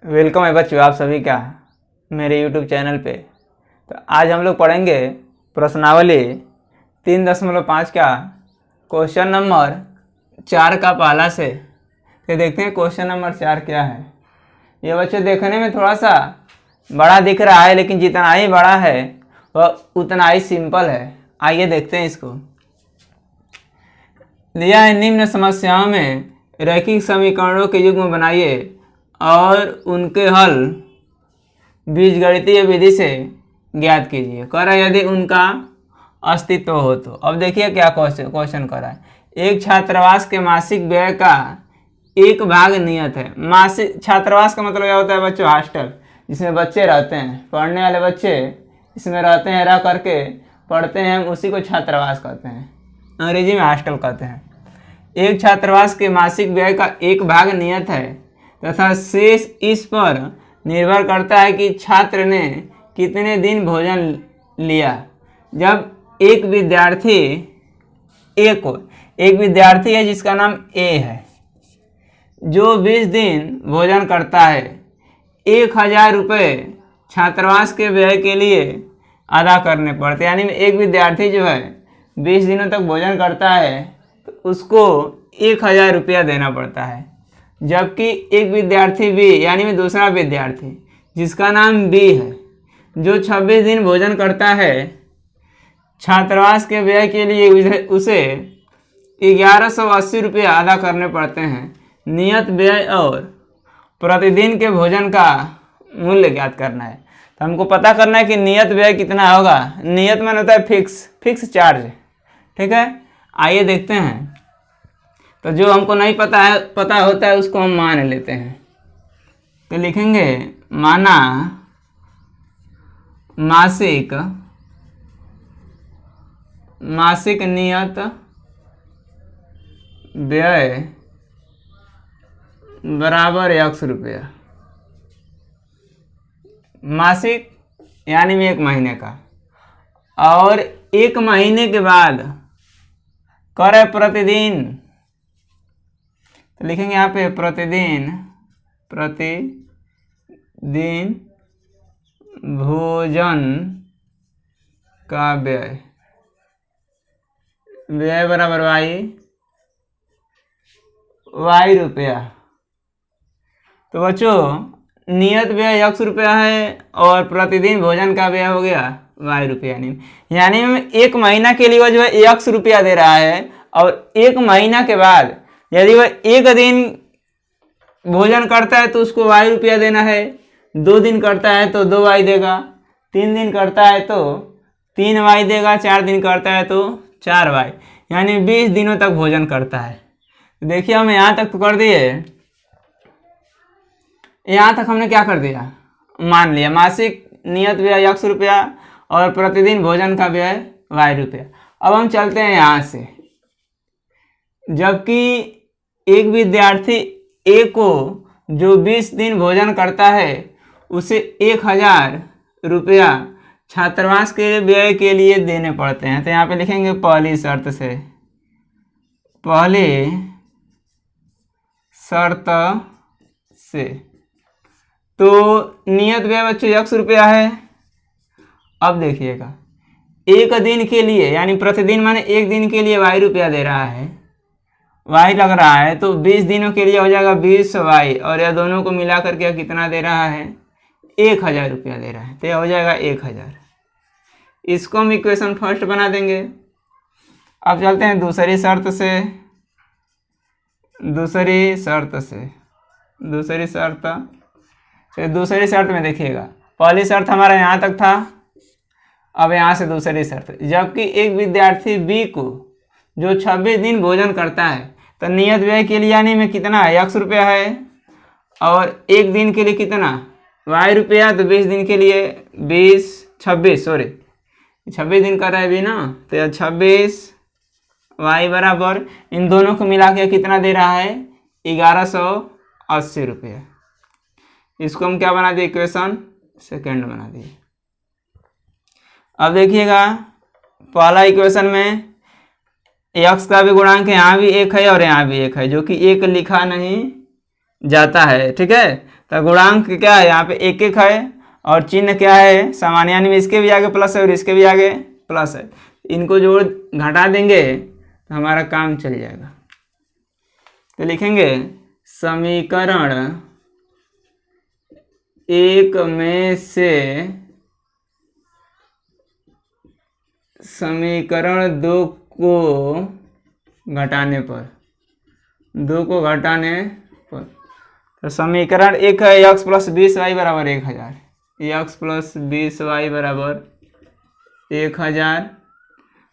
Welcome है बच्चों आप सभी का मेरे YouTube चैनल पे। तो आज हम लोग पढ़ेंगे प्रश्नावली 3.5 का क्वेश्चन नंबर 4 का पहला से। तो देखते हैं क्वेश्चन नंबर 4 क्या है। ये बच्चों देखने में थोड़ा सा बड़ा दिख रहा है, लेकिन जितना ही बड़ा है वह उतना ही सिंपल है। आइए देखते हैं इसको। दिया है निम्न समस्याओं में रैखिक समीकरणों के युग्म बनाइए और उनके हल बीजगणितीय विधि से ज्ञात कीजिए। कह रहा है यदि उनका अस्तित्व हो तो। अब देखिए क्या क्वेश्चन कर रहा है। एक छात्रावास के मासिक व्यय का 1 भाग नियत है। मासिक छात्रावास का मतलब क्या होता है बच्चों? हॉस्टल, जिसमें बच्चे रहते हैं, पढ़ने वाले बच्चे इसमें रहते हैं, रह करके पढ़ते हैं, हम उसी को छात्रावास कहते हैं, अंग्रेजी में हॉस्टल कहते हैं। एक छात्रावास के मासिक व्यय का 1 भाग नियत है तथा शेष इस पर निर्भर करता है कि छात्र ने कितने दिन भोजन लिया। जब एक विद्यार्थी है जिसका नाम ए है, जो 20 दिन भोजन करता है, 1000 रुपये छात्रावास के व्यय के लिए अदा करने पड़ते। यानी एक विद्यार्थी जो है 20 दिनों तक भोजन करता है तो उसको 1000 रुपया देना पड़ता है। जबकि एक विद्यार्थी बी यानी में दूसरा विद्यार्थी जिसका नाम बी है, जो 26 दिन भोजन करता है, छात्रावास के व्यय के लिए उसे 1180 रुपये अदा करने पड़ते हैं। नियत व्यय और प्रतिदिन के भोजन का मूल्य ज्ञात करना है। तो हमको पता करना है कि नियत व्यय कितना होगा। नियत में होता है फिक्स चार्ज, ठीक है। आइए देखते हैं। तो जो हमको नहीं पता होता है उसको हम मान लेते हैं। तो लिखेंगे माना मासिक नियत व्यय बराबर x रुपया। मासिक यानी में 1 महीने का, और 1 महीने के बाद करे प्रतिदिन। तो लिखेंगे यहाँ पे प्रतिदिन भोजन का व्यय बराबर y रुपया। तो बच्चों नियत व्यय x रुपया है और प्रतिदिन भोजन का व्यय हो गया y रुपया। यानी 1 महीना के लिए वो जो है x रुपया दे रहा है, और 1 महीना के बाद यदि वह 1 दिन भोजन करता है तो उसको y रुपया देना है, 2 दिन करता है तो 2y देगा, 3 दिन करता है तो 3y देगा, 4 दिन करता है तो 4y। यानी 20 दिनों तक भोजन करता है। देखिए हम यहाँ तक तो कर दिए। यहाँ तक हमने क्या कर दिया, मान लिया मासिक नियत व्यय x रुपया और प्रतिदिन भोजन का व्यय y रुपया। अब हम चलते हैं यहाँ से। जबकि एक विद्यार्थी ए को जो 20 दिन भोजन करता है उसे 1000 रुपया छात्रावास के व्यय के लिए देने पड़ते हैं। तो यहाँ पे लिखेंगे पहली शर्त से। तो नियत व्यय बच्चों x रुपया है। अब देखिएगा 1 दिन के लिए यानी प्रतिदिन माने 1 दिन के लिए y रुपया दे रहा है, y लग रहा है, तो 20 दिनों के लिए हो जाएगा 20y, और यह दोनों को मिला करके कितना दे रहा है, 1000 रुपया दे रहा है। तो यह हो जाएगा 1000। इसको हम इक्वेशन फर्स्ट बना देंगे। अब चलते हैं दूसरी शर्त में देखिएगा। पहली शर्त हमारा यहाँ तक था, अब यहाँ से दूसरी शर्त। जबकि एक विद्यार्थी बी को जो 26 दिन भोजन करता है, तो नियत व्यय के लिए यानी में कितना है, x रुपया है, और 1 दिन के लिए कितना y रुपया। तो 20 दिन के लिए 26 दिन कर रहा है भी ना, तो 26y बराबर इन दोनों को मिला के कितना दे रहा है, 1180 रुपया। इसको हम क्या बना दिए, इक्वेशन सेकेंड बना दिए। अब देखिएगा पहला इक्वेशन में x का भी गुणांक यहाँ भी 1 है और यहाँ भी 1 है, जो कि 1 लिखा नहीं जाता है। ठीक है, तो गुणांक क्या है यहाँ पे 1 है और चिन्ह क्या है सामान्य, यानी इसके भी आगे प्लस है और इसके भी आगे प्लस है। इनको जोड़ घटा देंगे तो हमारा काम चल जाएगा। तो लिखेंगे समीकरण 1 में से समीकरण 2 को घटाने पर, 2 को घटाने पर, तो समीकरण 1 है x प्लस 20y बराबर 1000, x प्लस 20y बराबर 1000,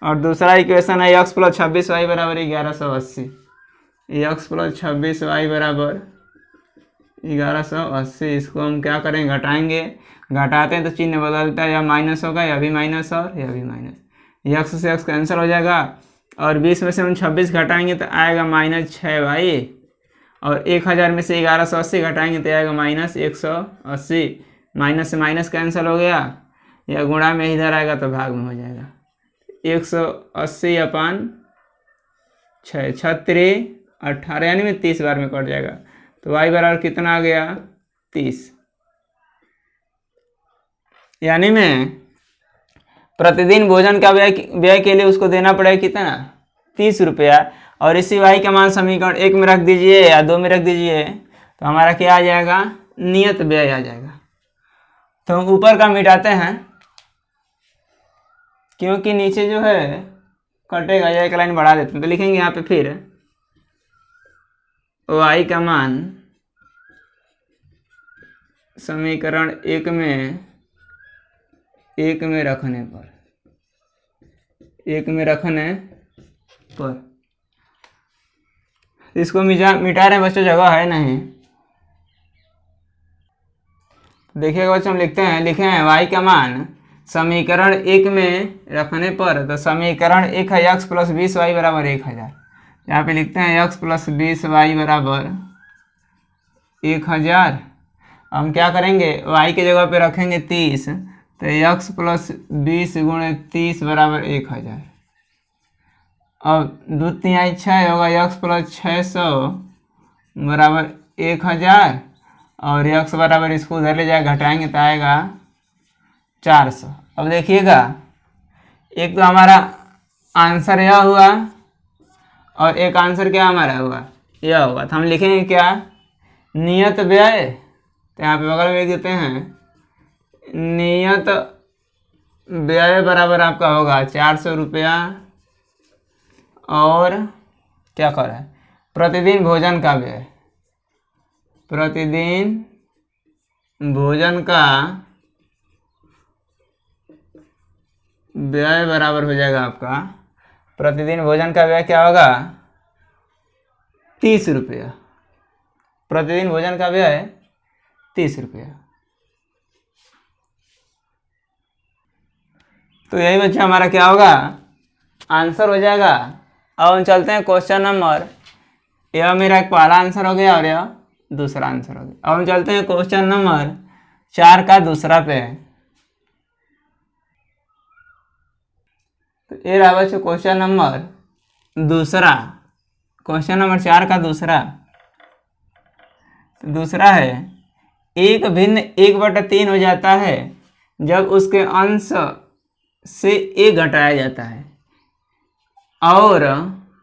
और दूसरा इक्वेशन है x प्लस 26y बराबर 1180, x प्लस 26y बराबर 1180। इसको हम क्या करें, घटाएंगे, घटाते हैं तो चिन्ह बदलता है, या माइनस होगा या भी माइनस और या भी माइनस, x से x कैंसिल हो जाएगा, और 20 में से हम 26 घटाएंगे तो आएगा -6y, और 1000 में से 1180 घटाएंगे तो आएगा -180, माइनस से माइनस कैंसिल हो गया, या गुणा में इधर आएगा तो भाग में हो जाएगा, 180/6, 36 18, यानी में 30 बार में कट जाएगा, तो y बराबर कितना आ गया 30। यानी में प्रतिदिन भोजन का व्यय के लिए उसको देना पड़ेगा कितना 30 रुपया, और इसी y का मान समीकरण 1 में रख दीजिए या 2 में रख दीजिए, तो हमारा क्या आ जाएगा, नियत व्यय आ जाएगा। तो हम ऊपर का मिटाते हैं क्योंकि नीचे जो है कटेगा, या एक लाइन बढ़ा देते हैं, तो लिखेंगे यहाँ पे फिर y का मान समीकरण 1 में रखने पर, 1 में रखने पर, इसको मिटा रहे हैं बच्चों, जगह है नहीं। देखिएगा बच्चों, हम लिखते हैं, लिखे हैं y का मान समीकरण 1 में रखने पर, तो समीकरण 1 है x प्लस 20y बराबर 1000, यहाँ पे लिखते हैं x प्लस 20y बराबर 1000। हम क्या करेंगे, y के जगह पे रखेंगे 30, तो x प्लस 20 गुणे 30 बराबर 1000, अब 2 3 6 होगा, x प्लस 600 बराबर 1000, और x बराबर इसको उधर ले जाए घटाएंगे तो आएगा 400। अब देखिएगा, एक तो हमारा आंसर यह हुआ और एक आंसर क्या हमारा हुआ, यह होगा, तो हम लिखेंगे क्या, नियत व्यय, तो यहाँ पे बगल में लिख देते हैं, नियत व्यय बराबर आपका होगा 400 रुपया, और क्या कर रहा है, प्रतिदिन भोजन का व्यय, प्रतिदिन भोजन का व्यय बराबर हो जाएगा आपका, प्रतिदिन भोजन का व्यय क्या होगा 30 रुपया, प्रतिदिन भोजन का व्यय 30 रुपया। तो यही बच्चा हमारा क्या होगा, आंसर हो जाएगा। अब हम चलते हैं क्वेश्चन नंबर, यह मेरा एक पहला आंसर हो गया और यह दूसरा आंसर हो गया। अब हम चलते हैं क्वेश्चन नंबर 4 का दूसरा पे। तो ये रहा बच्चों क्वेश्चन नंबर दूसरा, क्वेश्चन नंबर 4 का दूसरा। तो दूसरा है, एक भिन्न 1/3 हो जाता है जब उसके अंश से 1 घटाया जाता है, और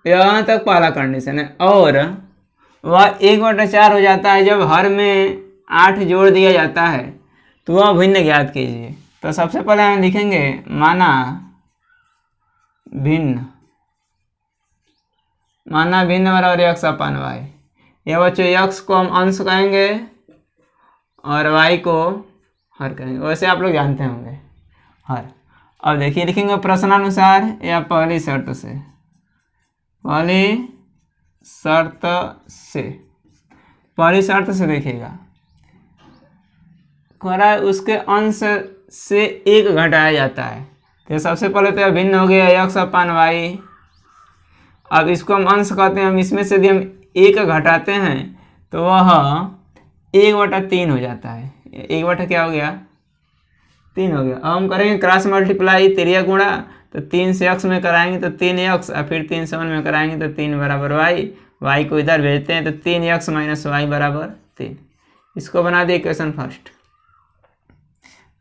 यहाँ तक पहला कंडीशन है, और वह 1/4 हो जाता है जब हर में 8 जोड़ दिया जाता है, तो वह भिन्न ज्ञात कीजिए। तो सबसे पहले हम लिखेंगे माना भिन्न, माना भिन्न बराबर x/y। यह बच्चों x को हम अंश कहेंगे और y को हर कहेंगे, वैसे आप लोग जानते होंगे हर। अब देखिए लिखेंगे प्रश्नानुसार या पहली शर्त से, पहली शर्त से, पहली शर्त से देखिएगा कह रहा है उसके अंश से 1 घटाया जाता है। तो सबसे पहले तो यह भिन्न हो गया x/y। अब इसको हम अंश कहते हैं, हम इसमें से यदि हम 1 घटाते हैं तो वह 1/3 हो जाता है। 1 क्या हो गया 3 हो गया। अब हम करेंगे क्रॉस मल्टीप्लाई, तिरिया गुणा, तो 3 से x में कराएंगे तो 3x, और फिर 3 से 1 में कराएंगे तो 3 बराबर y, वाई को इधर भेजते हैं तो 3x माइनस वाई बराबर 3। इसको बना दिए इक्वेशन फर्स्ट।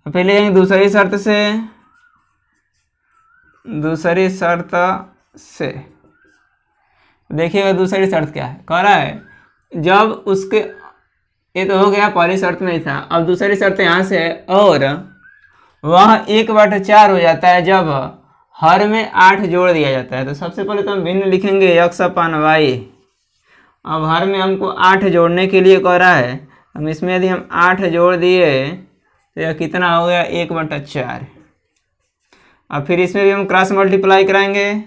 फिर लिखेंगे दूसरी शर्त से देखिएगा दूसरी शर्त क्या है। कह रहा है जब उसके, ये तो हो गया पहली शर्त में ही था, अब दूसरी शर्त यहाँ से है, और वह 1/4 हो जाता है जब हर में 8 जोड़ दिया जाता है। तो सबसे पहले तो हम भिन्न लिखेंगे x अपान वाई। अब हर में हमको 8 जोड़ने के लिए कह रहा है, हम इसमें यदि हम 8 जोड़ दिए तो यह कितना हो गया 1/4। अब फिर इसमें भी हम क्रॉस मल्टीप्लाई कराएंगे,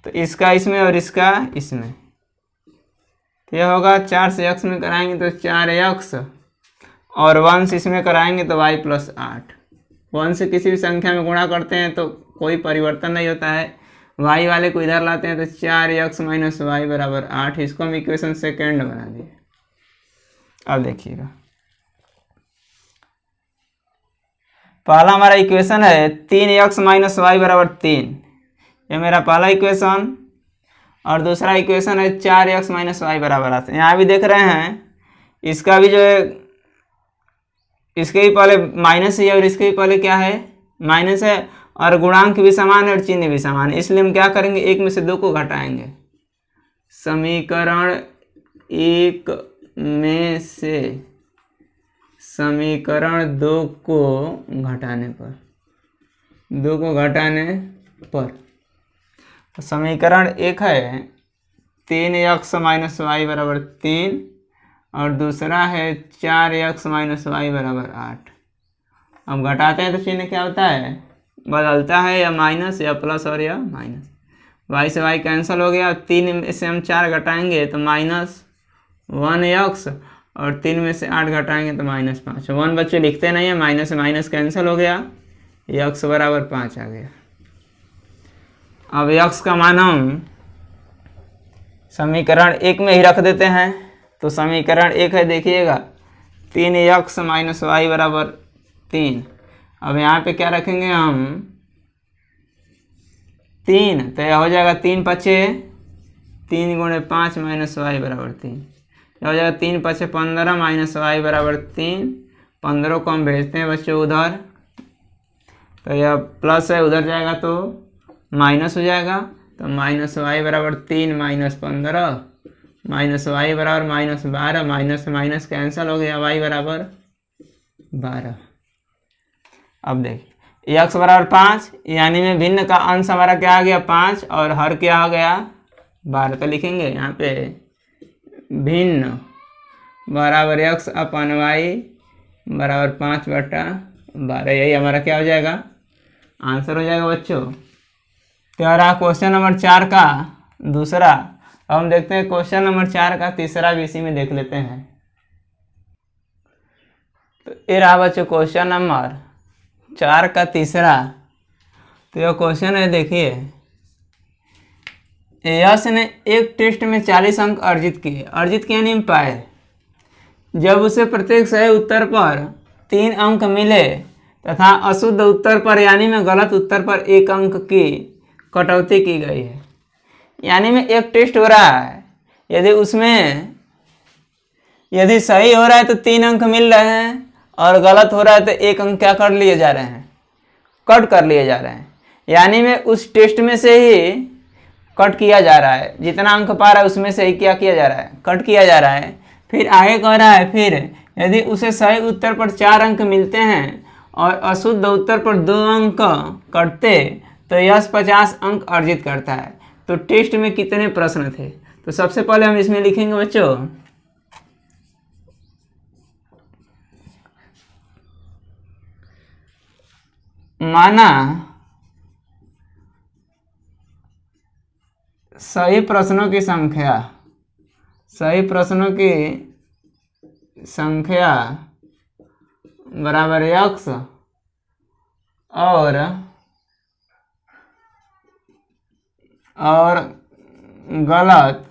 तो इसका इसमें और इसका इसमें, तो यह होगा 4 से x में कराएंगे तो 4x, और 1 से इसमें कराएंगे तो y + 8। 1 से किसी भी संख्या में गुणा करते हैं तो कोई परिवर्तन नहीं होता है, y वाले को इधर लाते हैं तो 4x माइनस वाई बराबर 8। इसको हम इक्वेशन सेकेंड बना दिए। अब देखिएगा पहला हमारा इक्वेशन है 3x माइनस वाई बराबर 3, ये मेरा पहला इक्वेशन, और दूसरा इक्वेशन है 4x माइनस वाई बराबर 8। यहाँ भी देख रहे हैं इसका भी जो है, इसके ही पहले माइनस है और इसके ही पहले क्या है माइनस है, और गुणांक भी समान है और चिन्ह भी समान है, इसलिए हम क्या करेंगे एक में से 2 को घटाएंगे। समीकरण 1 में से समीकरण 2 को घटाने पर समीकरण 1 है 3x माइनस वाई बराबर 3, और दूसरा है 4x माइनस वाई बराबर 8। अब घटाते हैं तो चिन्ह क्या होता है, बदलता है, या माइनस या प्लस और या माइनस। y से y कैंसिल हो गया, 3 में से हम 4 घटाएंगे तो -1x, और 3 में से 8 घटाएंगे तो -5। 1 बच्चे लिखते नहीं है, माइनस से माइनस कैंसिल हो गया, x बराबर 5 आ गया। अब x का मान हम समीकरण 1 में ही रख देते हैं, तो समीकरण 1 है देखिएगा 3x माइनस वाई बराबर 3। अब यहाँ पे क्या रखेंगे हम 3, तो यह हो जाएगा 3 पचे 3 गुणे 5 माइनस वाई बराबर 3, यह हो जाएगा 3 पचे 15 माइनस वाई बराबर 3। 15 को हम भेजते हैं बच्चों उधर, तो यह प्लस है, उधर जाएगा तो माइनस हो जाएगा, तो माइनस वाई बराबर 3 माइनस 15 माइनस वाई बराबर -12, माइनस से माइनस कैंसिल हो गया, वाई बराबर 12। अब देखिए x बराबर 5, यानी में भिन्न का अंश हमारा क्या आ गया 5, और हर क्या आ गया 12। तो लिखेंगे यहाँ पे भिन्न बराबर x अपान वाई बराबर 5/12। यही हमारा क्या हो जाएगा आंसर हो जाएगा बच्चों। तो रहा क्वेश्चन नंबर 4 का दूसरा। अब हम देखते हैं क्वेश्चन नंबर 4 का तीसरा भी इसी में देख लेते हैं। तो ये रहा बच्चों क्वेश्चन नंबर 4 का तीसरा। तो यह क्वेश्चन है देखिए, यश ने एक टेस्ट में 40 अंक अर्जित किए यानी पाए। जब उसे प्रत्येक सही उत्तर पर 3 अंक मिले तथा अशुद्ध उत्तर पर यानी में गलत उत्तर पर 1 अंक की कटौती की गई है। यानी में एक टेस्ट हो रहा है, यदि सही हो रहा है तो 3 अंक मिल रहे हैं, और गलत हो रहा है तो 1 अंक क्या कर लिए जा रहे हैं, कट कर लिए जा रहे हैं। यानी में उस टेस्ट में से ही कट किया जा रहा है, जितना अंक पा रहा है उसमें से ही क्या किया जा रहा है, कट किया जा रहा है। फिर आगे कह रहा है, फिर यदि उसे सही उत्तर पर 4 अंक मिलते हैं और अशुद्ध उत्तर पर 2 अंक कटते तो यश 50 अंक अर्जित करता है। तो टेस्ट में कितने प्रश्न थे, तो सबसे पहले हम इसमें लिखेंगे बच्चों माना सही प्रश्नों की संख्या बराबर x, और गलत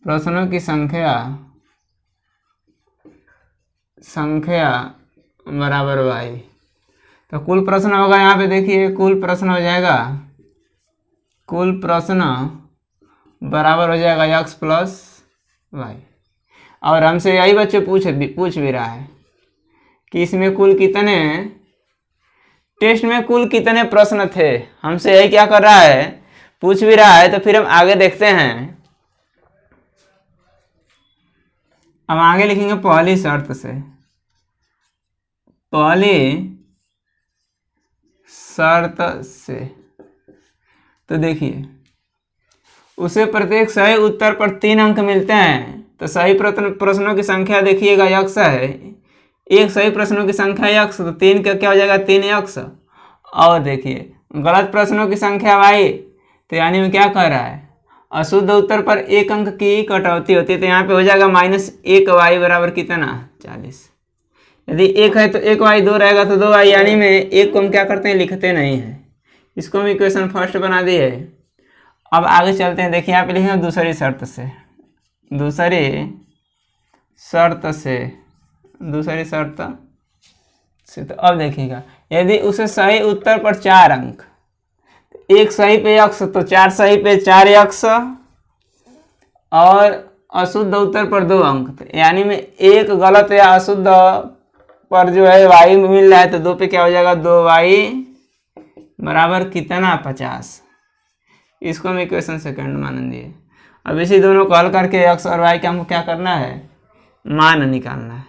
प्रश्नों की संख्या बराबर y। तो कुल प्रश्न होगा, यहाँ पे देखिए कुल प्रश्न हो जाएगा, कुल प्रश्न बराबर हो जाएगा x प्लस वाई। और हमसे यही बच्चे पूछ भी रहा है कि इसमें कुल कितने, टेस्ट में कुल कितने प्रश्न थे, हमसे यही क्या कर रहा है, पूछ भी रहा है। तो फिर हम आगे देखते हैं। हम आगे लिखेंगे पहली शर्त से। पहली शर्त से तो देखिए, उसे प्रत्येक सही उत्तर पर 3 अंक मिलते हैं। तो सही प्रश्नों की संख्या देखिएगा x है, एक सही प्रश्नों की संख्या x, तो 3 का क्या हो जाएगा 3x। और देखिए गलत प्रश्नों की संख्या y, तो यानी में क्या कह रहा है, अशुद्ध उत्तर पर 1 अंक की कटौती होती है। तो यहाँ पे हो जाएगा -1y बराबर कितना 40। यदि 1 है तो 1y, 2 रहेगा तो 2y, यानी में 1 को हम क्या करते हैं, लिखते नहीं हैं। इसको हम इक्वेशन फर्स्ट बना दिए। अब आगे चलते हैं। देखिए यहाँ पे लिखेंगे दूसरी शर्त से। तो अब देखिएगा, यदि उसे सही उत्तर पर 4 अंक, एक सही पे x, तो 4 सही पे 4x, और अशुद्ध उत्तर पर 2 अंक, तो यानी में एक गलत या अशुद्ध पर जो है y मिल रहा है, तो 2 पे क्या हो जाएगा 2y बराबर कितना 50। इसको हम इक्वेशन सेकंड मान दिए। अब इसी दोनों को हल करके x और y का हमको क्या करना है, मान निकालना है।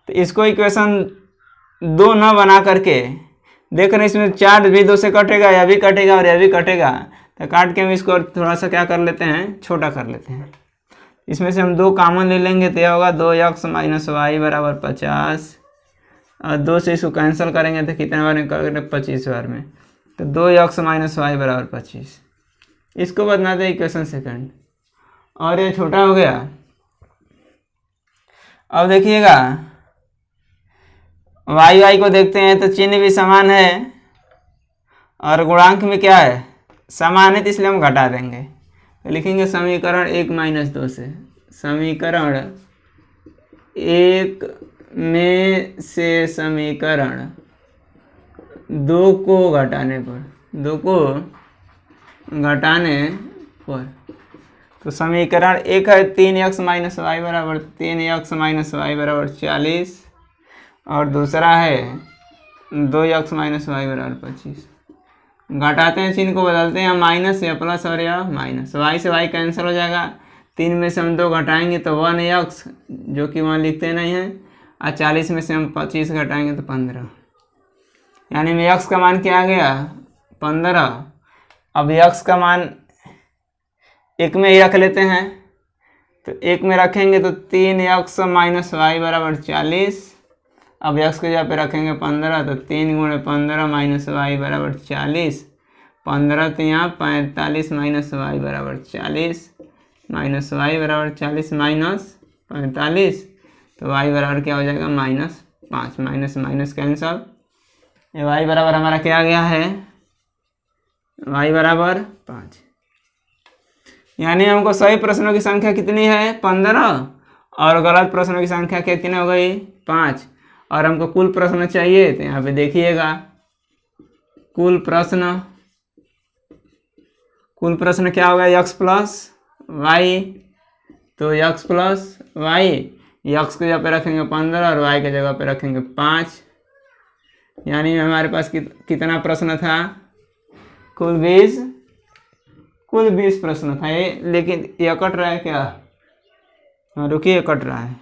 तो इसको इक्वेशन 2 न बना करके देख रहे हैं, इसमें 4 भी 2 से कटेगा, यह भी कटेगा और यह भी कटेगा। तो काट के हम इसको थोड़ा सा क्या कर लेते हैं, छोटा कर लेते हैं। इसमें से हम 2 कॉमन ले लेंगे, तो यह होगा 2x - y बराबर 50। और 2 से इसको कैंसिल करेंगे तो कितने बार में करेंगे, 25 बार में। तो 2x - y बराबर 25। इसको बनाते हैं इक्वेशन सेकंड, और ये छोटा हो गया। अब देखिएगा y को देखते हैं, तो चिन्ह भी समान है और गुणांक में क्या है, समान है, तो इसलिए हम घटा देंगे। तो लिखेंगे समीकरण 1 - 2 से, समीकरण 1 में से समीकरण 2 को घटाने पर, तो समीकरण 1 है 3x - y बराबर 3x - y बराबर 40, और दूसरा है 2x - y बराबर 25। घटाते हैं, चिन्ह को बदलते हैं, माइनस या प्लस और या माइनस, y से y कैंसिल हो जाएगा। 3 में से हम 2 घटाएंगे तो 1x, जो कि वहाँ लिखते नहीं हैं, और 40 में से हम 25 घटाएंगे तो 15, यानी में x का मान क्या आ गया 15। अब x का मान 1 में ही रख लेते हैं, तो 1 में रखेंगे तो 3x - y बराबर 40। अब x के जगह पे रखेंगे 15, तो 3 × 15 - y बराबर 40। 15 तो यहाँ 45 - y बराबर 40, -y बराबर 40 - 45, तो y बराबर क्या हो जाएगा -5, माइनस माइनस कैंसल। ये y बराबर हमारा क्या गया है, y बराबर 5। यानी हमको सही प्रश्नों की संख्या कितनी है 15, और गलत प्रश्नों की संख्या कितनी हो गई 5। और हमको कुल प्रश्न चाहिए, तो यहाँ पे देखिएगा कुल प्रश्न क्या होगा, x प्लस वाई। तो x प्लस वाई, x के जगह पे रखेंगे 15 और y के जगह पे रखेंगे 5। यानी हमारे पास कितना प्रश्न था, कुल 20 प्रश्न था ये। लेकिन ये कट रहा है क्या, रुकिए कट रहा है।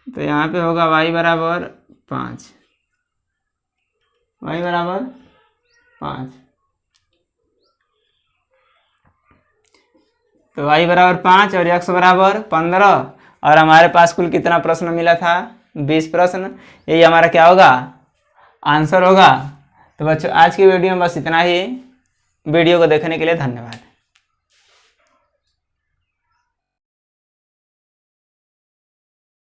तो यहाँ पे होगा y बराबर 5, y बराबर 5। तो y बराबर 5 और x बराबर 15, और हमारे पास कुल कितना प्रश्न मिला था 20 प्रश्न। यही हमारा क्या होगा, आंसर होगा। तो बच्चों आज की वीडियो में बस इतना ही। वीडियो को देखने के लिए धन्यवाद।